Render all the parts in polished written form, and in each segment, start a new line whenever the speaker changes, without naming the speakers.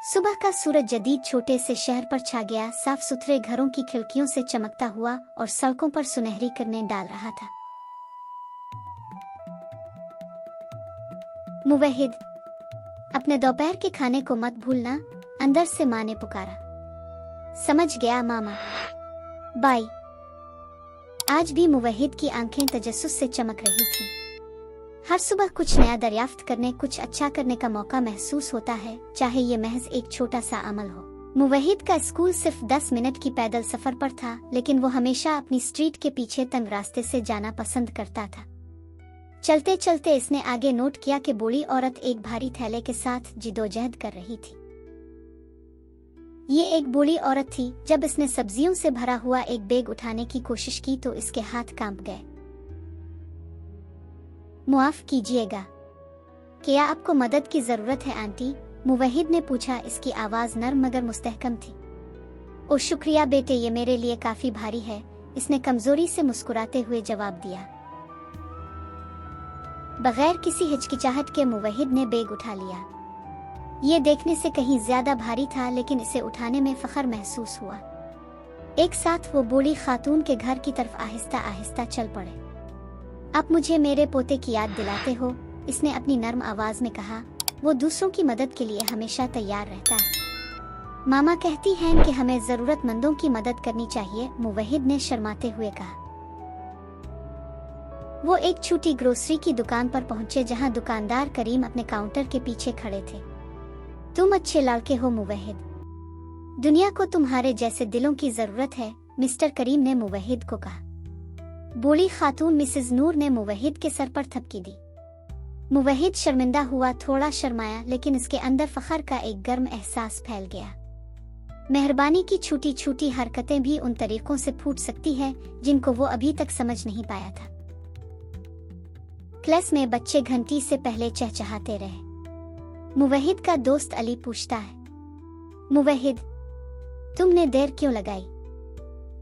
सुबह का सूरज जदीद छोटे से शहर पर छा गया, साफ सुथरे घरों की खिड़कियों से चमकता हुआ और सड़कों पर सुनहरी किरणें डाल रहा था। मुवहिद, अपने दोपहर के खाने को मत भूलना, अंदर से माँ ने पुकारा। समझ गया मामा। बाय। आज भी मुवहिद की आंखें तजस्सुस से चमक रही थीं। हर सुबह कुछ नया दरियाफ्त करने, कुछ अच्छा करने का मौका महसूस होता है, चाहे ये महज एक छोटा सा अमल हो। मुवहिद का स्कूल सिर्फ 10 मिनट की पैदल सफर पर था, लेकिन वो हमेशा अपनी स्ट्रीट के पीछे तंग रास्ते से जाना पसंद करता था। चलते चलते इसने आगे नोट किया कि बूढ़ी औरत एक भारी थैले के साथ जिदोजहद कर रही थी। ये एक बूढ़ी औरत थी। जब इसने सब्जियों से भरा हुआ एक बैग उठाने की कोशिश की तो इसके हाथ कांप गए। मुआफ कीजिएगा, क्या आपको मदद की जरूरत है आंटी? मुवहिद ने पूछा। इसकी आवाज नर्म मगर मुस्तहकम थी। ओ शुक्रिया बेटे, ये मेरे लिए काफी भारी है, इसने कमजोरी से मुस्कुराते हुए जवाब दिया। बगैर किसी हिचकिचाहट के मुवहिद ने बैग उठा लिया। ये देखने से कहीं ज्यादा भारी था, लेकिन इसे उठाने में फख्र महसूस हुआ। एक साथ वो बूढ़ी खातून के घर की तरफ आहिस्ता आहिस्ता चल पड़े। आप मुझे मेरे पोते की याद दिलाते हो, इसने अपनी नर्म आवाज में कहा। वो दूसरों की मदद के लिए हमेशा तैयार रहता है। मामा कहती हैं कि हमें जरूरतमंदों की मदद करनी चाहिए, मुवहिद ने शर्माते हुए कहा। वो एक छोटी ग्रोसरी की दुकान पर पहुंचे, जहां दुकानदार करीम अपने काउंटर के पीछे खड़े थे। तुम अच्छे लड़के हो मुवहिद, दुनिया को तुम्हारे जैसे दिलों की जरूरत है, मिस्टर करीम ने मुवहिद को कहा। बूढ़ी खातून मिसेज नूर ने मुवहिद के सर पर थपकी दी। मुवहिद शर्मिंदा हुआ, थोड़ा शर्माया, लेकिन इसके अंदर फख्र का एक गर्म एहसास फैल गया। मेहरबानी की छोटी छोटी हरकतें भी उन तरीकों से फूट सकती है जिनको वो अभी तक समझ नहीं पाया था। क्लास में बच्चे घंटी से पहले चहचहाते रहे। मुवहिद का दोस्त अली पूछता है, मुवहिद तुमने देर क्यों लगाई?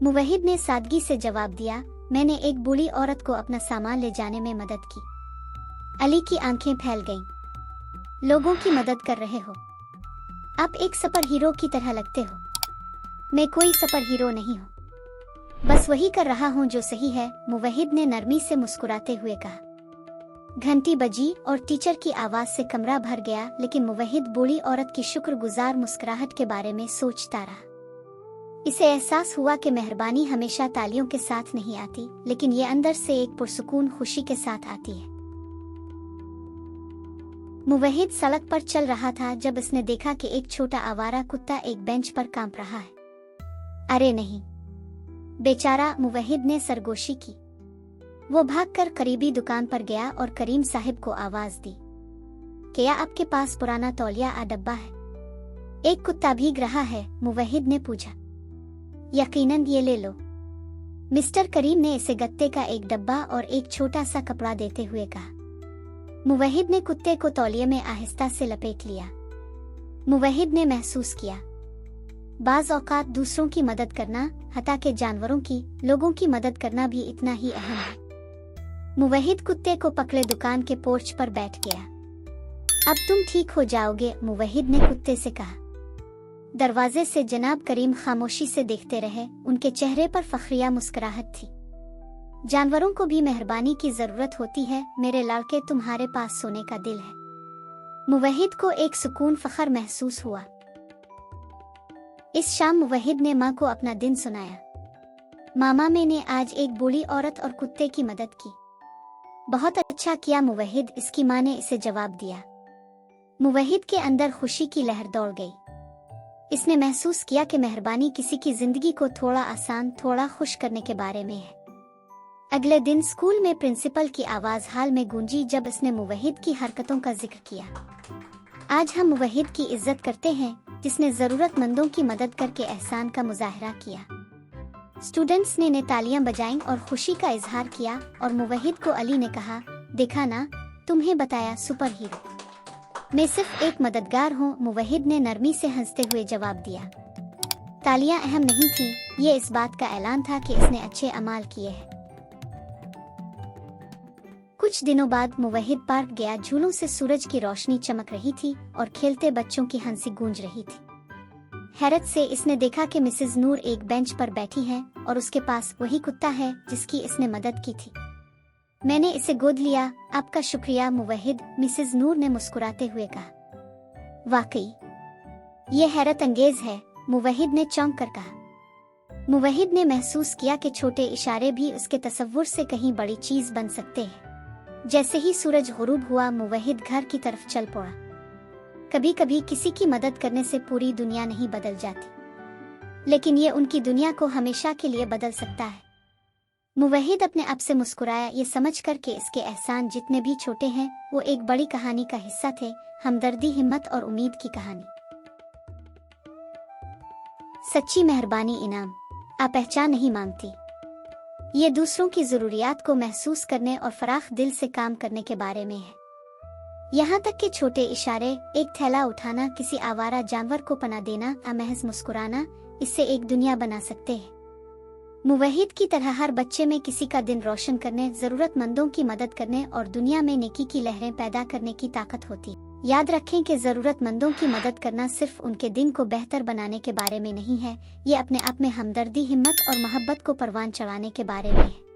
मुवहिद ने सादगी से जवाब दिया, मैंने एक बूढ़ी औरत को अपना सामान ले जाने में मदद की। अली की आंखें फैल गईं। लोगों की मदद कर रहे हो? आप एक सुपर हीरो की तरह लगते हो। मैं कोई सुपर हीरो नहीं हूँ, बस वही कर रहा हूँ जो सही है, मुवहिद ने नरमी से मुस्कुराते हुए कहा। घंटी बजी और टीचर की आवाज से कमरा भर गया, लेकिन मुवहिद बूढ़ी औरत की शुक्रगुजार मुस्कुराहट के बारे में सोचता रहा। इसे एहसास हुआ कि मेहरबानी हमेशा तालियों के साथ नहीं आती, लेकिन ये अंदर से एक पुरसुकून खुशी के साथ आती है। मुवहिद सड़क पर चल रहा था जब उसने देखा कि एक छोटा आवारा कुत्ता एक बेंच पर कांप रहा है। अरे नहीं, बेचारा, मुवहिद ने सरगोशी की। वो भागकर करीबी दुकान पर गया और करीम साहिब को आवाज दी, क्या आपके पास पुराना तौलिया आ डब्बा है? एक कुत्ता भीग रहा है, मुवहिद ने पूछा। यकीनन, ये ले लो, मिस्टर करीम ने इसे गत्ते का एक डब्बा और एक छोटा सा कपड़ा देते हुए कहा। मुवहिद ने कुत्ते को तौलिए में आहिस्ता से लपेट लिया। मुवहिद ने महसूस किया, बाज औकात दूसरों की मदद करना, हत्ता के जानवरों की, लोगों की मदद करना भी इतना ही अहम है। मुवहिद कुत्ते को पकड़े दुकान के पोर्च पर बैठ गया। अब तुम ठीक हो जाओगे, मुवहिद ने कुत्ते से कहा। दरवाजे से जनाब करीम खामोशी से देखते रहे, उनके चेहरे पर फखरिया मुस्कुराहट थी। जानवरों को भी मेहरबानी की जरूरत होती है, मेरे लड़के, तुम्हारे पास सोने का दिल है। मुवहिद को एक सुकून फख्र महसूस हुआ। इस शाम मुवहिद ने माँ को अपना दिन सुनाया। मामा, मैंने आज एक बूढ़ी औरत और कुत्ते की मदद की। बहुत अच्छा किया मुवहिद, इसकी माँ ने इसे जवाब दिया। मुवहिद के अंदर खुशी की लहर दौड़ गई। इसने महसूस किया कि मेहरबानी किसी की जिंदगी को थोड़ा आसान, थोड़ा खुश करने के बारे में है। अगले दिन स्कूल में प्रिंसिपल की आवाज हाल में गूंजी जब इसने मुवहिद की हरकतों का जिक्र किया। आज हम मुवहिद की इज्जत करते हैं, जिसने जरूरतमंदों की मदद करके एहसान का मुजाहरा किया। स्टूडेंट्स ने तालियां बजाईं और खुशी का इजहार किया, और मुवहिद को अली ने कहा, देखा ना, तुम्हें बताया सुपर हीरो। मैं सिर्फ एक मददगार हूँ, मुवहिद ने नरमी से हंसते हुए जवाब दिया। तालियां अहम नहीं थी, ये इस बात का ऐलान था कि इसने अच्छे अमाल किए हैं। कुछ दिनों बाद मुवहिद पार्क गया। झूलों से सूरज की रोशनी चमक रही थी और खेलते बच्चों की हंसी गूंज रही थी। हैरत से इसने देखा कि मिसेज नूर एक बेंच पर बैठी है और उसके पास वही कुत्ता है जिसकी इसने मदद की थी। मैंने इसे गोद लिया। आपका शुक्रिया मुवहिद, मिसेज नूर ने मुस्कुराते हुए कहा। वाकई ये हैरत अंगेज है, मुवहिद ने चौंक कर कहा। मुवहिद ने महसूस किया कि छोटे इशारे भी उसके तसव्वुर से कहीं बड़ी चीज बन सकते हैं। जैसे ही सूरज गुरूब हुआ, मुवहिद घर की तरफ चल पड़ा। कभी कभी किसी की मदद करने से पूरी दुनिया नहीं बदल जाती, लेकिन ये उनकी दुनिया को हमेशा के लिए बदल सकता है। मुवहिद अपने आप से मुस्कुराया, ये समझकर कि इसके एहसान जितने भी छोटे हैं वो एक बड़ी कहानी का हिस्सा थे, हमदर्दी, हिम्मत और उम्मीद की कहानी। सच्ची मेहरबानी इनाम पहचान नहीं मांगती, ये दूसरों की जरूरियात को महसूस करने और फराख दिल से काम करने के बारे में है। यहाँ तक कि छोटे इशारे, एक थैला उठाना, किसी आवारा जानवर को पनाह देना, महज मुस्कुराना, इससे एक दुनिया बना सकते हैं। मुवहिद की तरह हर बच्चे में किसी का दिन रोशन करने, जरूरतमंदों की मदद करने और दुनिया में नेकी की लहरें पैदा करने की ताकत होती। याद रखें कि जरूरतमंदों की मदद करना सिर्फ उनके दिन को बेहतर बनाने के बारे में नहीं है, ये अपने आप में हमदर्दी, हिम्मत और मोहब्बत को परवान चढ़ाने के बारे में है।